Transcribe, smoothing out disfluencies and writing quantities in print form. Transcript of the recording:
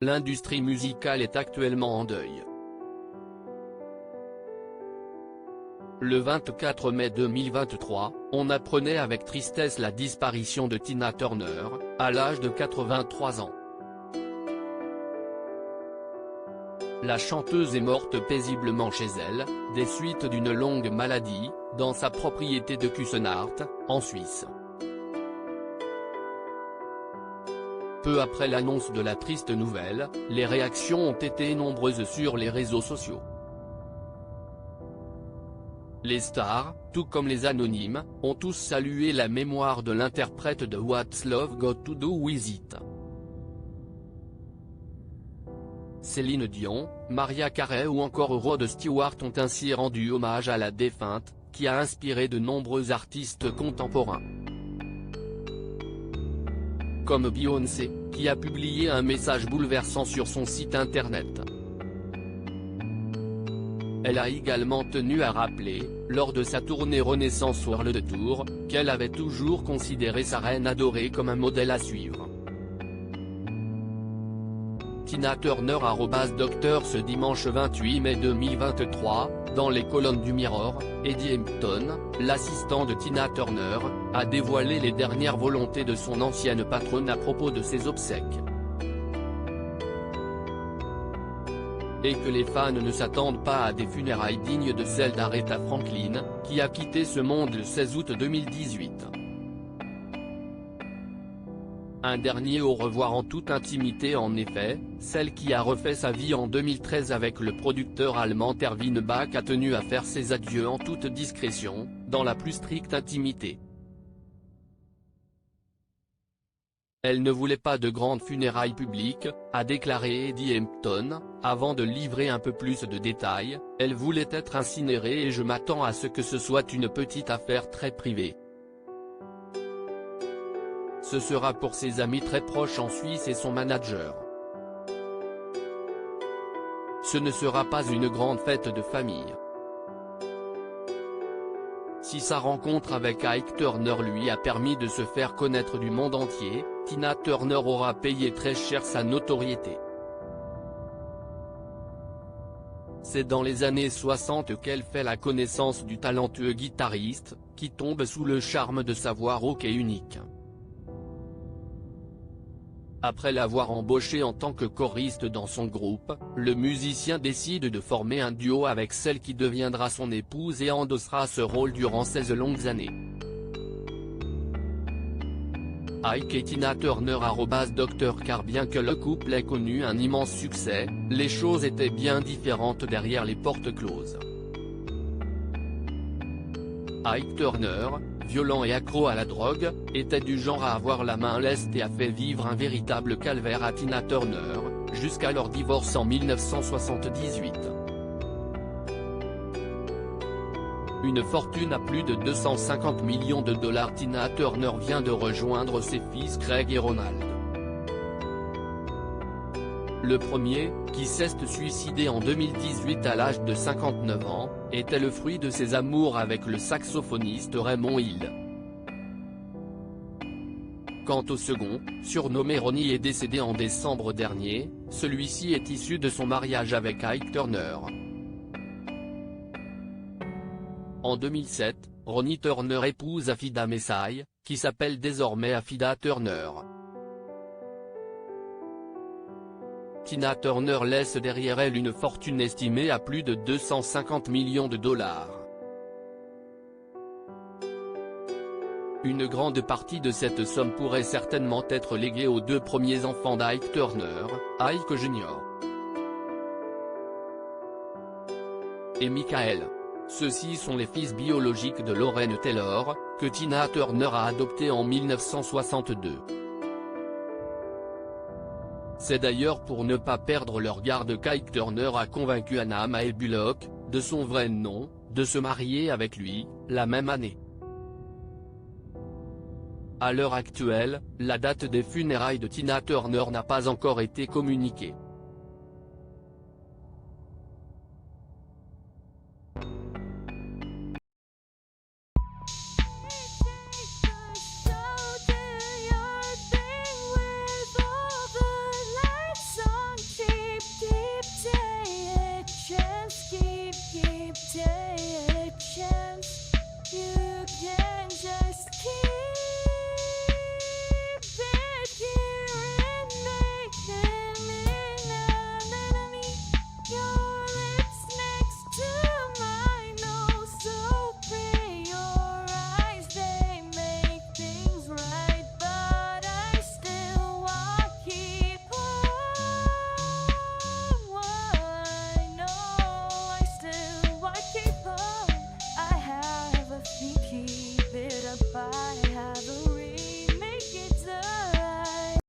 L'industrie musicale est actuellement en deuil. Le 24 mai 2023, on apprenait avec tristesse la disparition de Tina Turner, à l'âge de 83 ans. La chanteuse est morte paisiblement chez elle, des suites d'une longue maladie, dans sa propriété de Küsnacht, en Suisse. Peu après l'annonce de la triste nouvelle, les réactions ont été nombreuses sur les réseaux sociaux. Les stars, tout comme les anonymes, ont tous salué la mémoire de l'interprète de What's Love Got to Do With It. Céline Dion, Mariah Carey ou encore Rod Stewart ont ainsi rendu hommage à la défunte, qui a inspiré de nombreux artistes contemporains. Comme Beyoncé, qui a publié un message bouleversant sur son site internet. Elle a également tenu à rappeler, lors de sa tournée Renaissance World Tour, qu'elle avait toujours considéré sa reine adorée comme un modèle à suivre. Tina Turner @Docteur Ce dimanche 28 mai 2023, dans les colonnes du Mirror, Eddie Hampton, l'assistant de Tina Turner, a dévoilé les dernières volontés de son ancienne patronne à propos de ses obsèques. Et que les fans ne s'attendent pas à des funérailles dignes de celles d'Aretha Franklin, qui a quitté ce monde le 16 août 2018. Un dernier au revoir en toute intimité en effet, celle qui a refait sa vie en 2013 avec le producteur allemand Erwin Bach a tenu à faire ses adieux en toute discrétion, dans la plus stricte intimité. Elle ne voulait pas de grandes funérailles publiques, a déclaré Eddie Hampton, avant de livrer un peu plus de détails, elle voulait être incinérée et je m'attends à ce que ce soit une petite affaire très privée. Ce sera pour ses amis très proches en Suisse et son manager. Ce ne sera pas une grande fête de famille. Si sa rencontre avec Ike Turner lui a permis de se faire connaître du monde entier, Tina Turner aura payé très cher sa notoriété. C'est dans les années 60 qu'elle fait la connaissance du talentueux guitariste, qui tombe sous le charme de sa voix rauque et unique. Après l'avoir embauché en tant que choriste dans son groupe, le musicien décide de former un duo avec celle qui deviendra son épouse et endossera ce rôle durant 16 longues années. Ike et Tina Turner @Docteur car bien que le couple ait connu un immense succès, les choses étaient bien différentes derrière les portes closes. Ike Turner, violent et accro à la drogue, était du genre à avoir la main leste et a fait vivre un véritable calvaire à Tina Turner, jusqu'à leur divorce en 1978. Une fortune à plus de 250 millions de dollars. Tina Turner vient de rejoindre ses fils Craig et Ronald. Le premier, qui s'est suicidé en 2018 à l'âge de 59 ans, était le fruit de ses amours avec le saxophoniste Raymond Hill. Quant au second, surnommé Ronnie, est décédé en décembre dernier, celui-ci est issu de son mariage avec Ike Turner. En 2007, Ronnie Turner épouse Afida Messaï, qui s'appelle désormais Afida Turner. Tina Turner laisse derrière elle une fortune estimée à plus de 250 millions de dollars. Une grande partie de cette somme pourrait certainement être léguée aux deux premiers enfants d'Ike Turner, Ike Jr. et Michael. Ceux-ci sont les fils biologiques de Lorraine Taylor, que Tina Turner a adopté en 1962. C'est d'ailleurs pour ne pas perdre leur garde qu'Ike Turner a convaincu Anna Mae Bullock, de son vrai nom, de se marier avec lui, la même année. À l'heure actuelle, la date des funérailles de Tina Turner n'a pas encore été communiquée. tienne.